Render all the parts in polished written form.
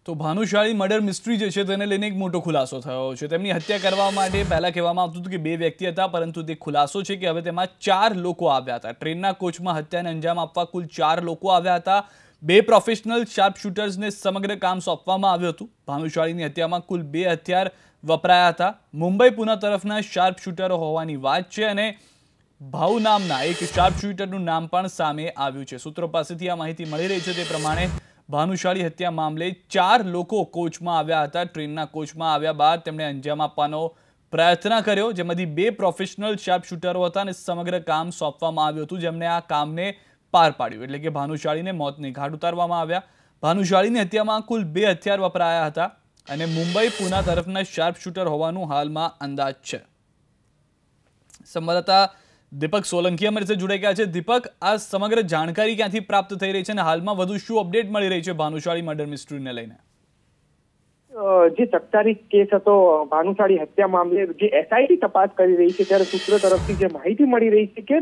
તો Bhanushali murder mystery જે છે તેને લઈને એક મોટો ખુલાસો થયો છે। તેમની હત્યા કરવા માટે પહેલા કહેવામાં આવતું હતું કે 2 વ્યક્તિ હતા, પરંતુ તે ખુલાસો છે કે હવે તેમાં 4 લોકો આવ્યા હતા। ટ્રેનના કોચમાં હત્યાને અંજામ આપવા કુલ 4 લોકો આવ્યા હતા। 2 પ્રોફેશનલ શાર્પ શૂટર્સને સમગ્ર કામ સોંપવામાં આવ્યું હતું। ભાનુશાળીની હત્યામાં કુલ 2 હથિયાર વપરાયા હતા। મુંબઈ પુના તરફના શાર્પ શૂટરો હોવાની વાત છે અને ભાઉ નામના એક શાર્પ શૂટરનું નામ પણ સામે આવ્યું છે। સૂત્રો પાસેથી આ માહિતી મળી રહી છે તે પ્રમાણે ભાનુશાળી હત્યા મામલે 4 લોકો કોચમાં આવ્યા હતા। ટ્રેનના કોચમાં આવ્યા બાદ તેમણે અંજામ આપવાનો પ્રયત્ન કર્યો, જેમાંથી 2 પ્રોફેશનલ શાર્પ શૂટરો હતા અને સમગ્ર કામ સોંપવામાં આવ્યું હતું, જેમણે આ કામને પાર પાડ્યું, એટલે કે ભાનુશાળીને મોતને ઘાટ ઉતારવામાં આવ્યા। ભાનુશાળીની હત્યામાં કુલ 2 હથિયાર વપરાયા હતા અને મુંબઈ પુના તરફના શાર્પ શૂટર હોવાનું હાલમાં અંદાજ છે। સંવાદદાતા દીપક સોલંકી અમારી સાથે જોડાઈ ગયા છે। દીપક, આ સમગ્ર જાણકારી ક્યાંથી પ્રાપ્ત થઈ રહી છે અને હાલમાં વધુ શું અપડેટ મળી રહી છે ભાનુશાળી મર્ડર મિસ્ટ્રીને લઈને? જે 47 કેસ હતો ભાનુશાળી હત્યા મામલે જે એસઆઈટી તપાસ કરી રહી છે, ત્યારે સૂત્રો તરફથી જે માહિતી મળી રહી છે કે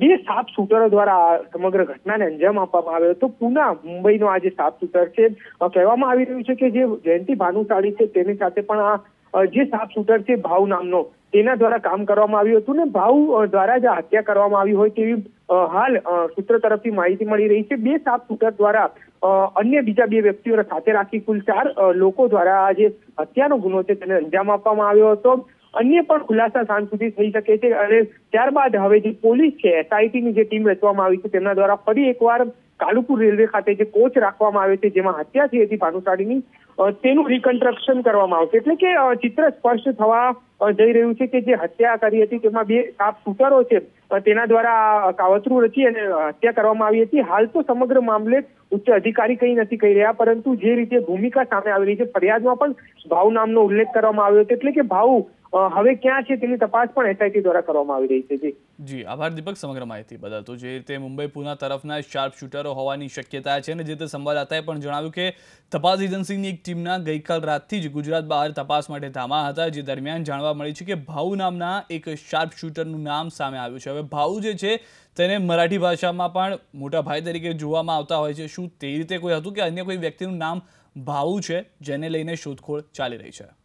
2 શાર્પ શૂટરો દ્વારા સમગ્ર ઘટનાને અંજામ આપવામાં આવ્યો હતો। પુના મુંબઈનો આ જે શાર્પ શૂટર છે, કહેવામાં આવી રહ્યું છે કે જે જયંતિ ભાનુશાળી છે તેની સાથે પણ આ જે શાર્પ શૂટર છે ભાઉ નામનો, તેના દ્વારા કામ કરવામાં આવ્યું હતું ને ભાઉ દ્વારા જ હત્યા કરવામાં આવી હોય તેવી હાલ સૂત્ર તરફથી માહિતી મળી રહી છે। 2 શાર્પ શૂટર દ્વારા અન્ય બીજા 2 વ્યક્તિઓને સાથે રાખી કુલ 4 લોકો દ્વારા આ જે હત્યાનો ગુનો છે તેને અંજામ આપવામાં આવ્યો હતો। અન્ય પણ ખુલાસા સાંજ સુધી થઈ શકે છે અને ત્યારબાદ હવે જે પોલીસ છે, એસઆઈટીની જે ટીમ રચવામાં આવી છે, તેમના દ્વારા ફરી એકવાર કાલુપુર રેલવે ખાતે જે કોચ રાખવામાં આવે છે જેમાં હત્યા થઈ હતી ભાનુશાળીની, તેનું રિકન્સ્ટ્રક્શન કરવામાં આવશે। એટલે કે ચિત્ર સ્પષ્ટ થવા જઈ રહ્યું છે કે જે હત્યા કરી હતી તેમાં 2 શાર્પ શૂટરો છે તેના દ્વારા કાવતરું રચી અને હત્યા કરવામાં આવી હતી। હાલ તો સમગ્ર મામલે ઉચ્ચ અધિકારી કંઈ નથી કહી રહ્યા, પરંતુ જે રીતે ભૂમિકા સામે આવી રહી છે, ફરિયાદમાં પણ ભાઉ નામનો ઉલ્લેખ કરવામાં આવ્યો હતો, એટલે કે ભાઉ હવે ક્યાં છે તેની તપાસ પણ એસઆઈટી દ્વારા કરવામાં આવી રહી છે। જી આભાર દીપક સમગ્ર માહિતી બદલ। તો જે રીતે મુંબઈ પુના તરફના શાર્પ શૂટરો હોવાની શક્યતા છે અને જે રીતે સંવાદદાતાએ પણ જણાવ્યું કે તપાસ એજન્સીની એક ટીમના ગઈકાલ રાતથી જ ગુજરાત બહાર તપાસ માટે ધામા હતા, જે દરમિયાન જાણવા મળી છે કે ભાઉ નામના એક શાર્પ શૂટરનું નામ સામે આવ્યું છે। હવે ભાઉ જે છે તેને મરાઠી ભાષામાં પણ મોટા ભાઈ તરીકે જોવામાં આવતા હોય છે। શું તે રીતે કોઈ હતું કે અન્ય કોઈ વ્યક્તિનું નામ ભાઉ છે જેને લઈને શોધખોળ ચાલી રહી છે?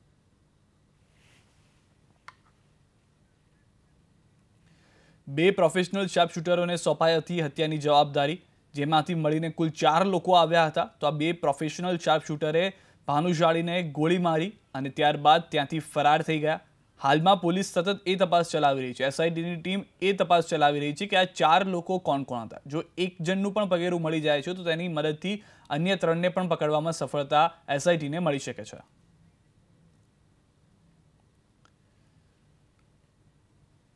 2 પ્રોફેશનલ શાર્પ શૂટરોને સોંપાઈ હતી હત્યાની જવાબદારી, જેમાંથી મળીને કુલ 4 લોકો આવ્યા હતા। તો આ 2 પ્રોફેશનલ શાર્પ શૂટરે ભાનુશાળીને ગોળી મારી અને ત્યારબાદ ત્યાંથી ફરાર થઈ ગયા। હાલમાં પોલીસ સતત એ તપાસ ચલાવી રહી છે, એસઆઈટીની ટીમ એ તપાસ ચલાવી રહી છે કે આ 4 લોકો કોણ હતા। જો એક જણનું પણ પગેરું મળી જાય છે તો તેની મદદથી અન્ય 3ને પણ પકડવામાં સફળતા એસઆઈટીને મળી શકે છે।